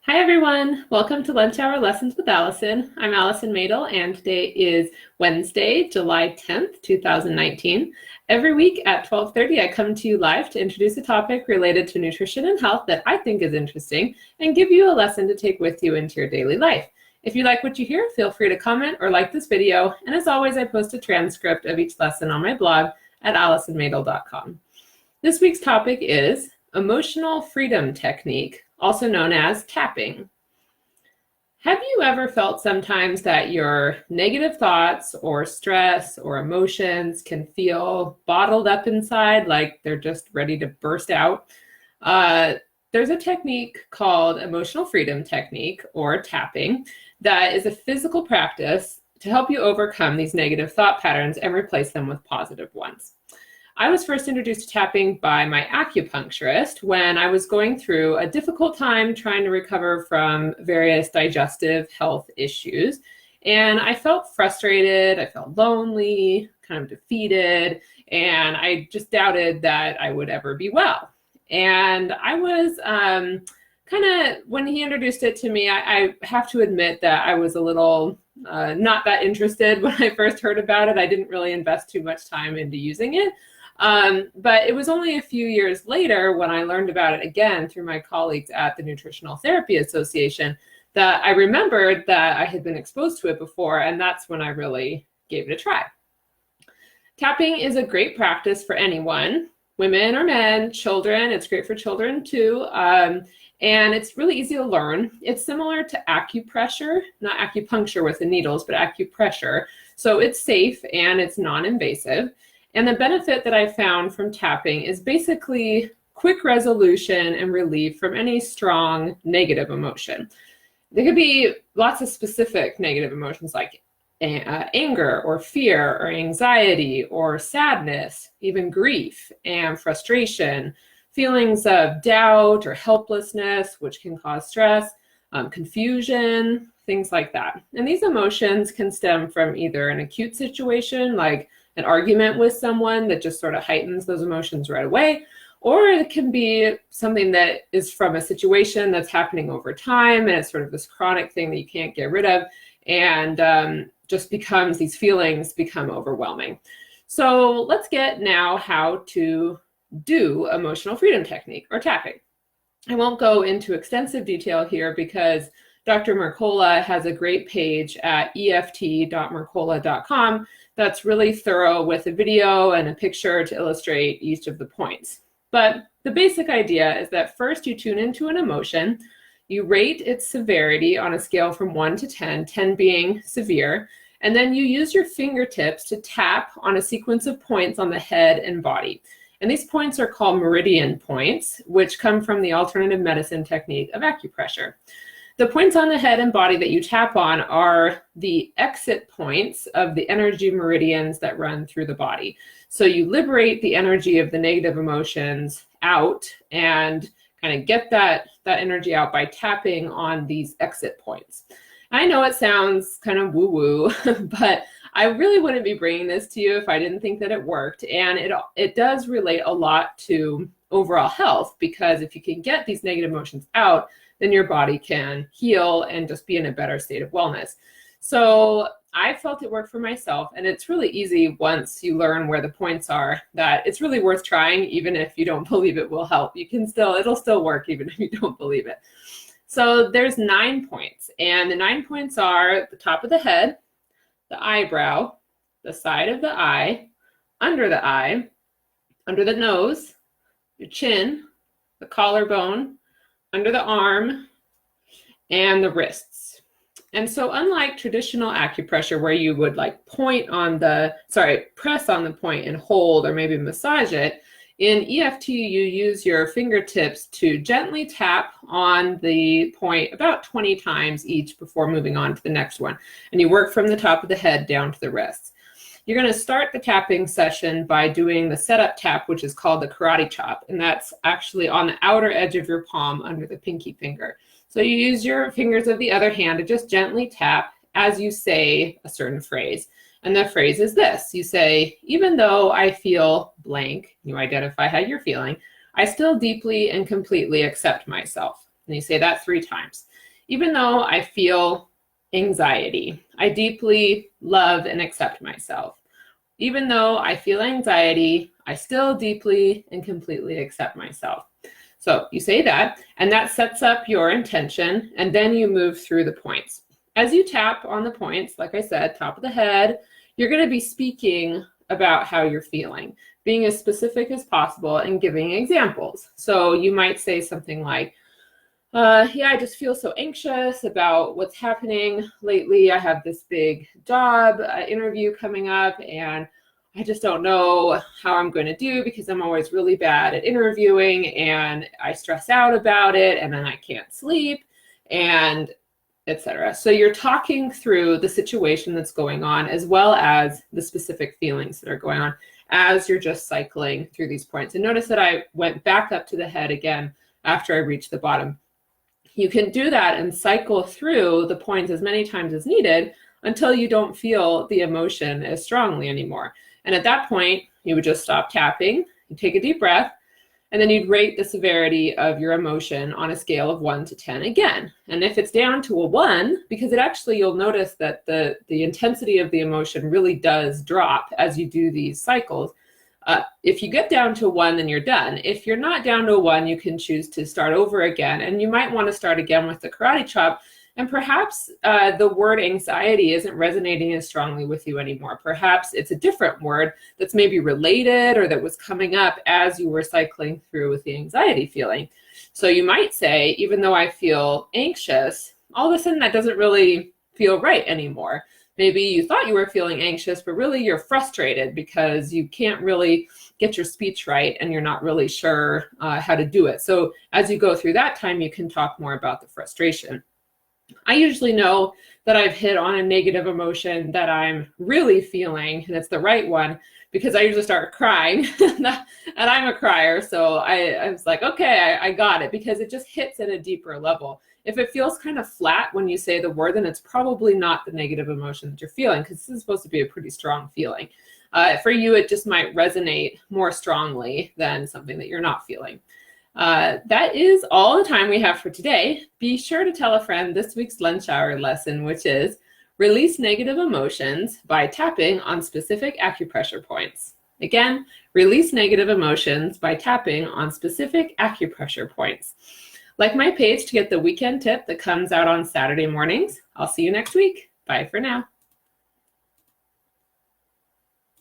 Hi everyone, welcome to Lunch Hour Lessons with Allison. I'm Allison Mädl and today is Wednesday, July 10th, 2019. Every week at 12:30 I come to you live to introduce a topic related to nutrition and health that I think is interesting and give you a lesson to take with you into your daily life. If you like what you hear, feel free to comment or like this video, and as always I post a transcript of each lesson on my blog at allisonmadel.com. This week's topic is emotional freedom technique, also known as tapping. Have you ever felt sometimes that your negative thoughts or stress or emotions can feel bottled up inside, like they're just ready to burst out? There's a technique called emotional freedom technique, or tapping, that is a physical practice to help you overcome these negative thought patterns and replace them with positive ones. I was first introduced to tapping by my acupuncturist when I was going through a difficult time trying to recover from various digestive health issues. And I felt frustrated, I felt lonely, kind of defeated, and I just doubted that I would ever be well. And I was when he introduced it to me, I have to admit that I was a little not that interested when I first heard about it. I didn't really invest too much time into using it. But it was only a few years later when I learned about it again through my colleagues at the Nutritional Therapy Association that I remembered that I had been exposed to it before, and that's when I really gave it a try. Tapping is a great practice for anyone, women or men, children. It's great for children too, and it's really easy to learn. It's similar to acupressure, not acupuncture with the needles, but acupressure. So it's safe and it's non-invasive. And the benefit that I found from tapping is basically quick resolution and relief from any strong negative emotion. There could be lots of specific negative emotions like anger or fear or anxiety or sadness, even grief and frustration, feelings of doubt or helplessness, which can cause stress, confusion, things like that. And these emotions can stem from either an acute situation like an argument with someone that just sort of heightens those emotions right away, or it can be something that is from a situation that's happening over time and it's sort of this chronic thing that you can't get rid of, and just becomes, these feelings become overwhelming. So let's get now how to do emotional freedom technique, or tapping. I won't go into extensive detail here because Dr. Mercola has a great page at eft.mercola.com that's really thorough with a video and a picture to illustrate each of the points. But the basic idea is that first you tune into an emotion, you rate its severity on a scale from 1 to 10, 10 being severe, and then you use your fingertips to tap on a sequence of points on the head and body. And these points are called meridian points, which come from the alternative medicine technique of acupressure. The points on the head and body that you tap on are the exit points of the energy meridians that run through the body. So you liberate the energy of the negative emotions out and kind of get that energy out by tapping on these exit points. I know it sounds kind of woo-woo, but I really wouldn't be bringing this to you if I didn't think that it worked. And it does relate a lot to overall health, because if you can get these negative emotions out, then your body can heal and just be in a better state of wellness. So I felt it worked for myself, and it's really easy once you learn where the points are, that it's really worth trying. Even if you don't believe it will help, it'll still work even if you don't believe it. So there's 9 points, and the 9 points are the top of the head, the eyebrow, the side of the eye, under the nose, your chin, the collarbone, under the arm, and the wrists. And so unlike traditional acupressure where you would like press on the point and hold or maybe massage it, in EFT you use your fingertips to gently tap on the point about 20 times each before moving on to the next one. And you work from the top of the head down to the wrists. You're going to start the tapping session by doing the setup tap, which is called the karate chop, and that's actually on the outer edge of your palm under the pinky finger. So you use your fingers of the other hand to just gently tap as you say a certain phrase. And the phrase is this. You say, even though I feel blank, you identify how you're feeling, I still deeply and completely accept myself. And you say that 3 times. Even though I feel anxiety, I deeply love and accept myself. Even though I feel anxiety, I still deeply and completely accept myself. So you say that, and that sets up your intention, and then you move through the points. As you tap on the points, like I said, top of the head, you're going to be speaking about how you're feeling, being as specific as possible and giving examples. So you might say something like, yeah, I just feel so anxious about what's happening lately. I have this big job interview coming up, and I just don't know how I'm going to do because I'm always really bad at interviewing, and I stress out about it, and then I can't sleep, and etc. So you're talking through the situation that's going on, as well as the specific feelings that are going on as you're just cycling through these points. And notice that I went back up to the head again after I reached the bottom. You can do that and cycle through the points as many times as needed until you don't feel the emotion as strongly anymore. And at that point, you would just stop tapping, you take a deep breath, and then you'd rate the severity of your emotion on a scale of 1 to 10 again. And if it's down to a 1, because you'll notice that the intensity of the emotion really does drop as you do these cycles. If you get down to 1, then you're done. If you're not down to 1, you can choose to start over again. And you might want to start again with the karate chop. And perhaps the word anxiety isn't resonating as strongly with you anymore. Perhaps it's a different word that's maybe related or that was coming up as you were cycling through with the anxiety feeling. So you might say, even though I feel anxious, all of a sudden that doesn't really feel right anymore. Maybe you thought you were feeling anxious, but really you're frustrated because you can't really get your speech right and you're not really sure how to do it. So as you go through that time, you can talk more about the frustration. I usually know that I've hit on a negative emotion that I'm really feeling, and it's the right one, because I usually start crying, and I'm a crier. So I was like, okay, I got it, because it just hits at a deeper level. If it feels kind of flat when you say the word, then it's probably not the negative emotion that you're feeling, because this is supposed to be a pretty strong feeling. For you, it just might resonate more strongly than something that you're not feeling. That is all the time we have for today. Be sure to tell a friend this week's lunch hour lesson, which is release negative emotions by tapping on specific acupressure points. Again, release negative emotions by tapping on specific acupressure points. Like my page to get the weekend tip that comes out on Saturday mornings. I'll see you next week. Bye for now.